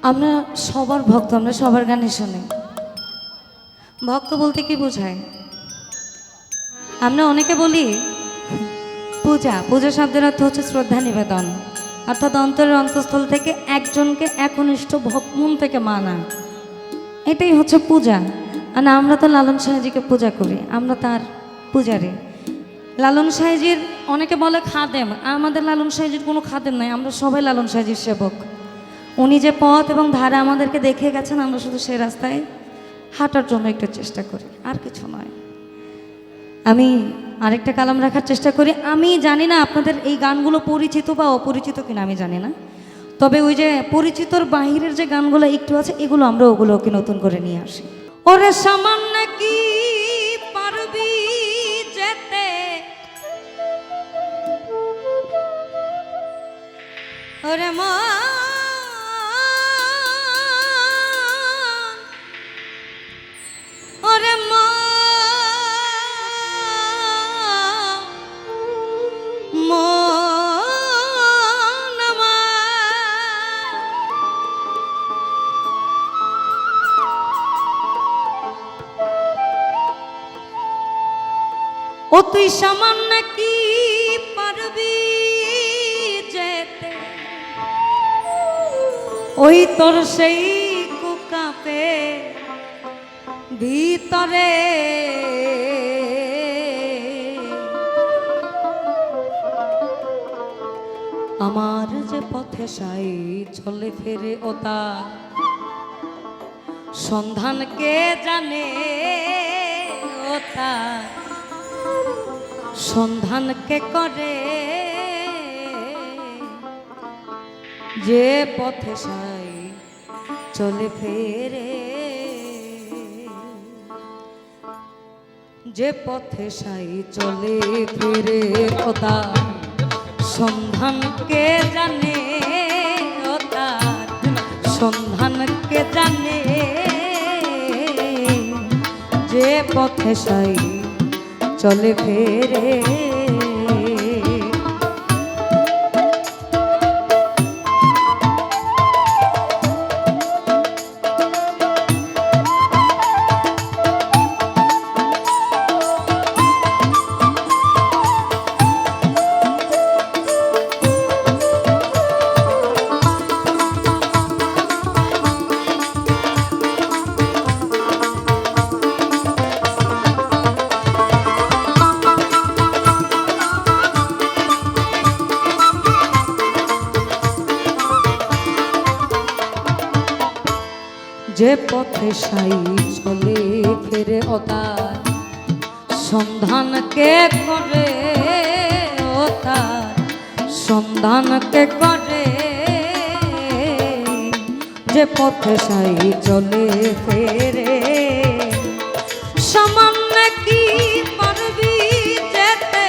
আমরা সবার ভক্ত, আমরা সবার গানই শুনি। ভক্ত বলতে কি বোঝায়? আমরা অনেকে বলি পূজা। পূজা শব্দের অর্থ হচ্ছে শ্রদ্ধা নিবেদন, অর্থাৎ অন্তরের অন্তঃস্থল থেকে একজনকে একনিষ্ঠ মন থেকে মানা, এটাই হচ্ছে পূজা। আর আমরা তো লালন সাহেজিকে পূজা করি, আমরা তার পূজারী। লালন সাহেজির অনেকে বলে খাদেম, আমাদের লালন সাহেজির কোনো খাদেম নাই, আমরা সবাই লালন সাহেজির সেবক। উনি যে পথ এবং ধারা আমাদেরকে দেখে গেছেন, আমরা শুধু সেই রাস্তায় হাঁটার জন্য একটু চেষ্টা করি, আর কিছু নয়। আমি আরেকটা কালাম রাখার চেষ্টা করি। আমি জানি না আপনাদের এই গানগুলো পরিচিত বা অপরিচিত কিনা, আমি জানি না, তবে ওই যে পরিচিতর বাহিরের যে গানগুলো একটু আছে, এগুলো আমরা ওগুলোকে নতুন করে নিয়ে আসি। ওরে সামান্য কি পারবি যেতে, ওরে মা ওরে মা ও তুই সামান্য কি পারবি যেতে, ওই তোর সেই কুকাপে ভিতরে আমার যে পথে সাই চলে ফেরে ও তার সন্ধান কে জানে, ও তার সন্ধান কে করে, যে পথে সাই চলে ফেরে, যে পথে সাই চলে ফিরে ও তার সন্ধান কে জানে, ও তার সন্ধান কে জানে, যে পথে সাই চলে ফেরে। যে পথে সাই চলে ফেরে ও তার সন্ধান কে করে, ও তার সন্ধান কে করে, যে পথে সাই চলে ফেরে। সামান্য কি পারবি যেতে,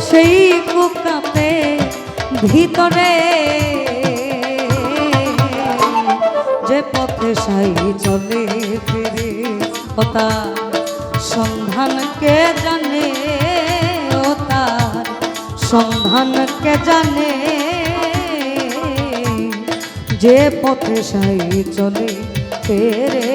সেই কুকাপে ভিতরে, যে পথে সাই চলে ফিরে ও তার সন্ধান কে জানে, ও তার সন্ধান কে জানে, যে পথে সাই চলে ফিরে।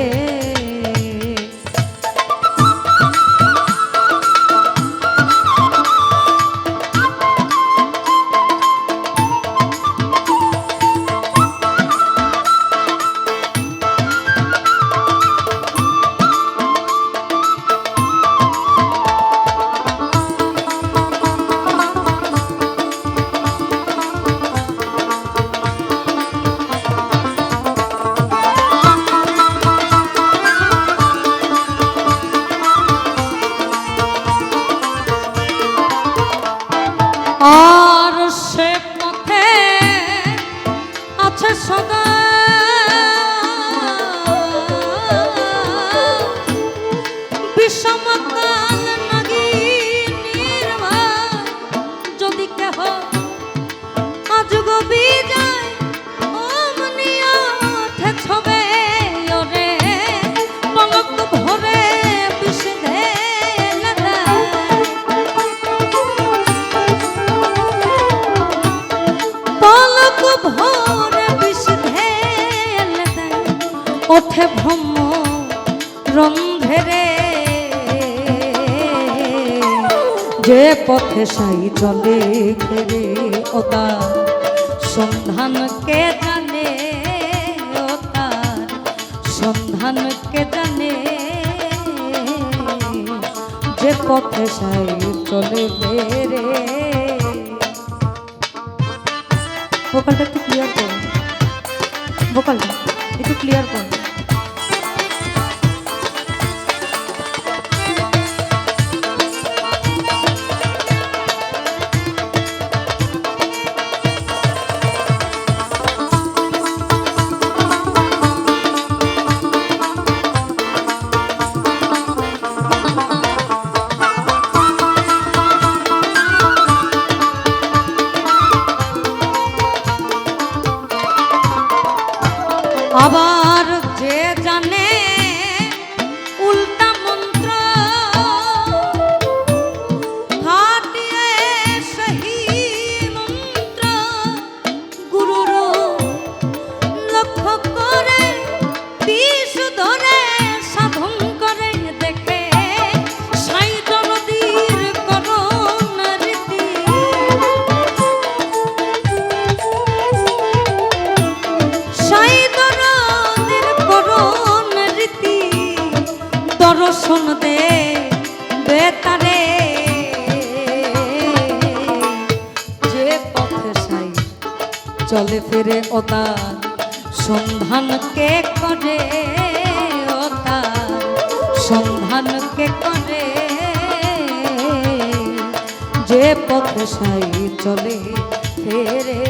আর সে পথে আছে সদা বিষমকাল নাগিনীর ভার, যদি কেহ আজগ বিজয় অমনি ওঠে ছবে, ওরে পলক ভরে বিষ ঢেলে যে পথে সাই চলে ফেরে ও তার সন্ধান কে জানে, ও তার সন্ধান কে জানে, যে পথে সাই চলে ফেরে। ভোকালটা একটু ক্লিয়ার করো, ভোকালটা একটু ক্লিয়ার করো। আবার যে জানে উল্টা মন্ত্র হাটিয়ে সেই মন্ত্র গুরুর লক্ষ্য করে বিষ ধরে সাধন করে দেখে সাই জনদীর করণ রীতি। সাই দর্শন দে বেতারে, যে পথে সাই চলে ফিরে ও তার সন্ধান কে করে, ও তার সন্ধান কে করে, যে পথে সাই চলে ফেরে।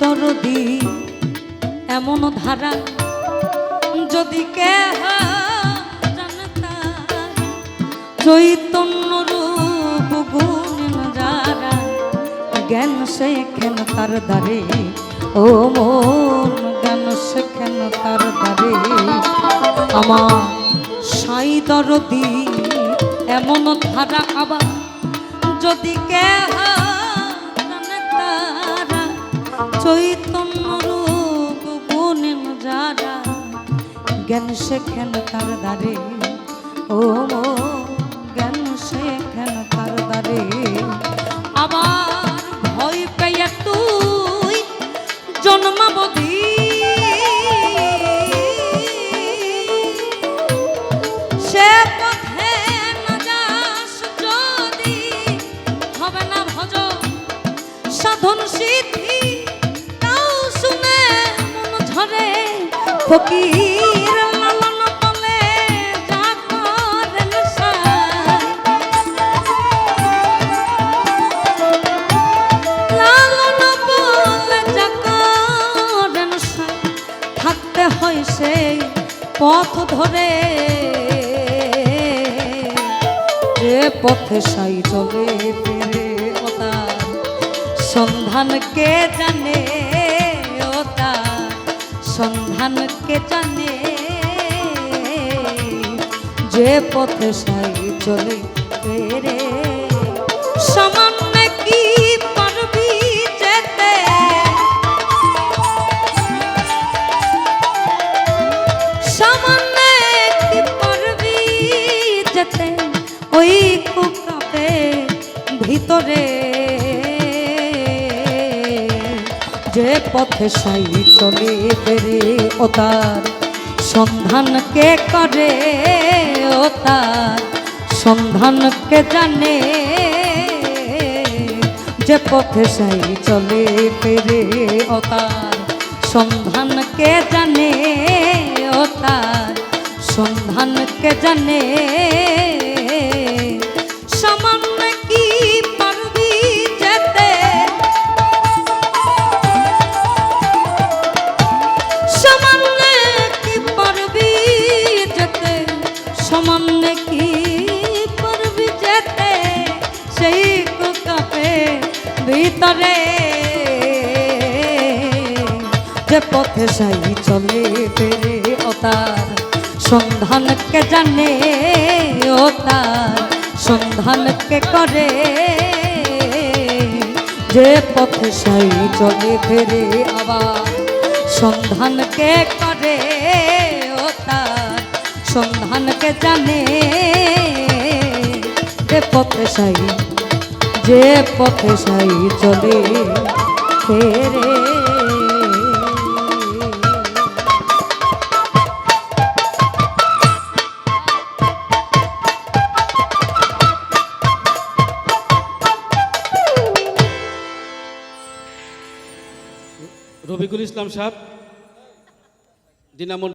দরদি এমন ধারা যদি কে জানতা, চৈতন্য রূপ গুণ যারা জ্ঞান শেখেন তার দ্বারে, ও মন জ্ঞান শেখেন তার দ্বারে। আমার সাই দরদি এমন ধারা আবার যদি কে চৈতন্য রূপ গুণেন যারা জ্ঞান শেখেন তার দ্বারে, ও জ্ঞান শেখেন তার দ্বারে। আবার ভয় পেয়ে তুই জন্মাবধি সে পথে না যাস যদি হবে না ভজ সাধন সিদ্ধি। ফকির লালন বলে যা করেন সাই, লালন বলে যা করেন সাই, থাকতে হয় সেই পথ ধরে, যে পথে সাই চলে ফিরে ও তার সন্ধান কে জানে, ও তার সন্ধান কে জানে, যে পথে সাই চলে ফেরে। সামান্য কি পারবি যেতে, সামান্য কি পারবি যেতে, ওই কুকাপে ভিতরে, যে পথে সাই চলে ফেরে ও তার সন্ধান কে করে, ও তার সন্ধানকে জানে, যে পথে সাই চলে ফেরে ও তার সন্ধানকে জানে, ও তার সন্ধানকে জানে। সামান্য কি পারবি যেতে, সামান্য কি পারবি যেতে, সামান্য কি পারবি যেতে, সেই কাপে ভিতরে, যে পথে সাই চলে ফেরে ও তার সন্ধানকে জানে, ও তার সন্ধানকে করে, যে পথে সাই চলে ফেরে আবার সন্ধানকে করে, ও তার সন্ধানকে জানে, যে পথে সাই, যে পথে সাই চলে ফেরে। রফিকুল ইসলাম সাহেব, দিনামন